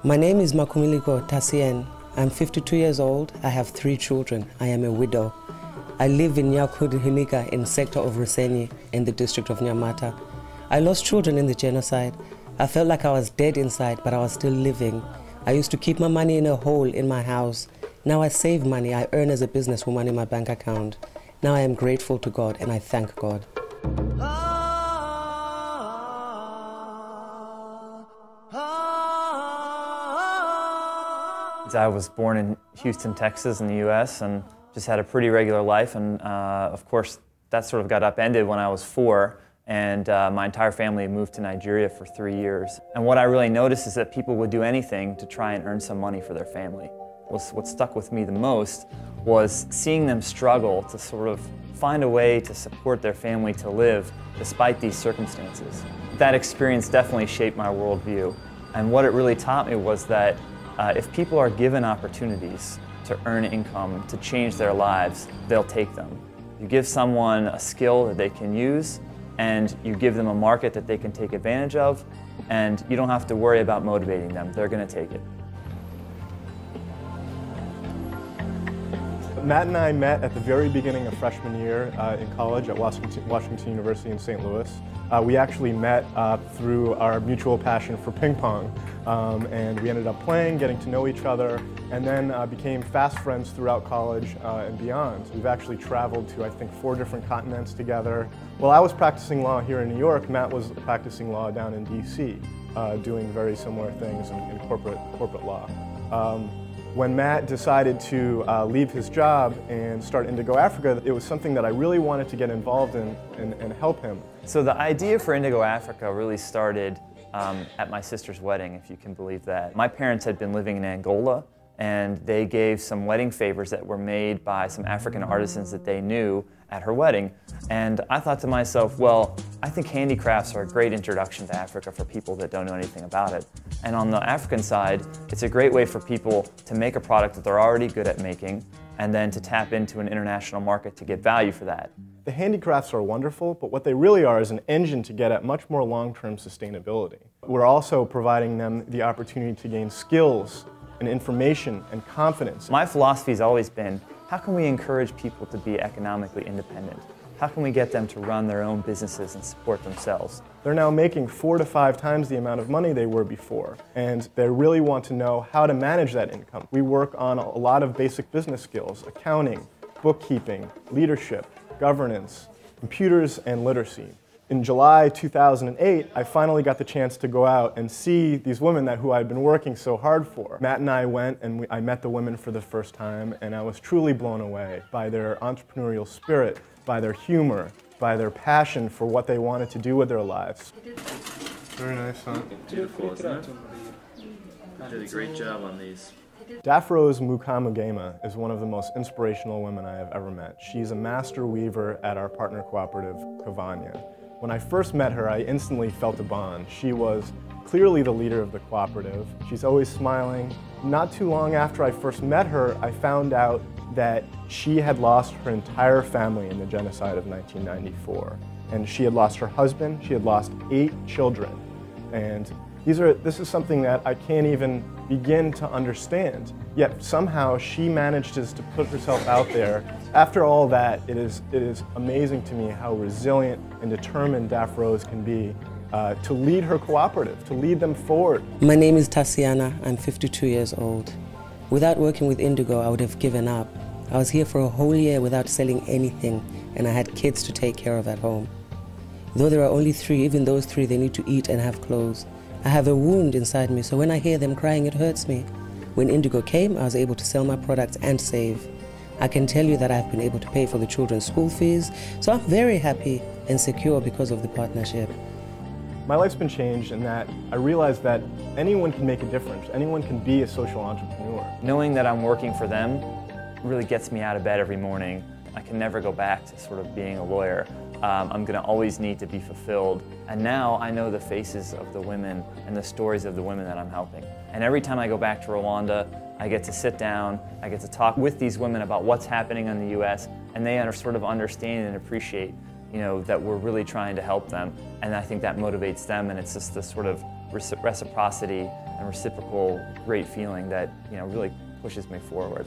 My name is Makumiliko Tasien. I'm 52 years old. I have 3 children. I am a widow. I live in Nyakudihinika in sector of Rusenyi in the district of Nyamata. I lost children in the genocide. I felt like I was dead inside, but I was still living. I used to keep my money in a hole in my house. Now I save money. I earn as a businesswoman in my bank account. Now I am grateful to God and I thank God. I was born in Houston, Texas in the US and just had a pretty regular life, and of course that sort of got upended when I was 4, and my entire family moved to Nigeria for 3 years. And what I really noticed is that people would do anything to try and earn some money for their family. What stuck with me the most was seeing them struggle to sort of find a way to support their family to live despite these circumstances. That experience definitely shaped my worldview, and what it really taught me was that if people are given opportunities to earn income, to change their lives, they'll take them. You give someone a skill that they can use, and you give them a market that they can take advantage of, and you don't have to worry about motivating them. They're going to take it. Matt and I met at the very beginning of freshman year in college at Washington University in St. Louis. We actually met through our mutual passion for ping pong, and we ended up playing, getting to know each other, and then became fast friends throughout college and beyond. We've actually traveled to, I think, 4 different continents together. While I was practicing law here in New York, Matt was practicing law down in DC, doing very similar things in corporate law. When Matt decided to leave his job and start Indego Africa, it was something that I really wanted to get involved in and help him. So the idea for Indego Africa really started at my sister's wedding, if you can believe that. My parents had been living in Angola, and they gave some wedding favors that were made by some African artisans that they knew at her wedding. And I thought to myself, well, I think handicrafts are a great introduction to Africa for people that don't know anything about it. And on the African side, it's a great way for people to make a product that they're already good at making, and then to tap into an international market to get value for that. The handicrafts are wonderful, but what they really are is an engine to get at much more long-term sustainability. We're also providing them the opportunity to gain skills and information and confidence. My philosophy has always been, how can we encourage people to be economically independent? How can we get them to run their own businesses and support themselves? They're now making 4 to 5 times the amount of money they were before, and they really want to know how to manage that income. We work on a lot of basic business skills: accounting, bookkeeping, leadership, governance, computers, and literacy. In July 2008, I finally got the chance to go out and see these women who I had been working so hard for. Matt and I went and I met the women for the first time, and I was truly blown away by their entrepreneurial spirit, by their humor, by their passion for what they wanted to do with their lives. Very nice, huh? Beautiful, isn't it? You did a great job on these. Dafrose Mukamugema is one of the most inspirational women I have ever met. She's a master weaver at our partner cooperative, Kavanya. When I first met her, I instantly felt a bond. She was clearly the leader of the cooperative. She's always smiling. Not too long after I first met her, I found out that she had lost her entire family in the genocide of 1994. And she had lost her husband, she had lost 8 children. And this is something that I can't even begin to understand. Yet somehow she manages to put herself out there. After all that, it is amazing to me how resilient and determined Dafrose can be to lead her cooperative, to lead them forward. My name is Tasiana. I'm 52 years old. Without working with Indego, I would have given up. I was here for a whole year without selling anything, and I had kids to take care of at home. Though there are only 3, even those 3, they need to eat and have clothes. I have a wound inside me, so when I hear them crying, it hurts me. When Indego came, I was able to sell my products and save. I can tell you that I've been able to pay for the children's school fees, so I'm very happy and secure because of the partnership. My life's been changed in that I realized that anyone can make a difference. Anyone can be a social entrepreneur. Knowing that I'm working for them really gets me out of bed every morning. I can never go back to sort of being a lawyer. I'm going to always need to be fulfilled. And now I know the faces of the women and the stories of the women that I'm helping. And every time I go back to Rwanda, I get to sit down, I get to talk with these women about what's happening in the US, and they sort of understand and appreciate you know, that we're really trying to help them, and I think that motivates them, and it's just this sort of reciprocity and reciprocal great feeling that, you know, really pushes me forward.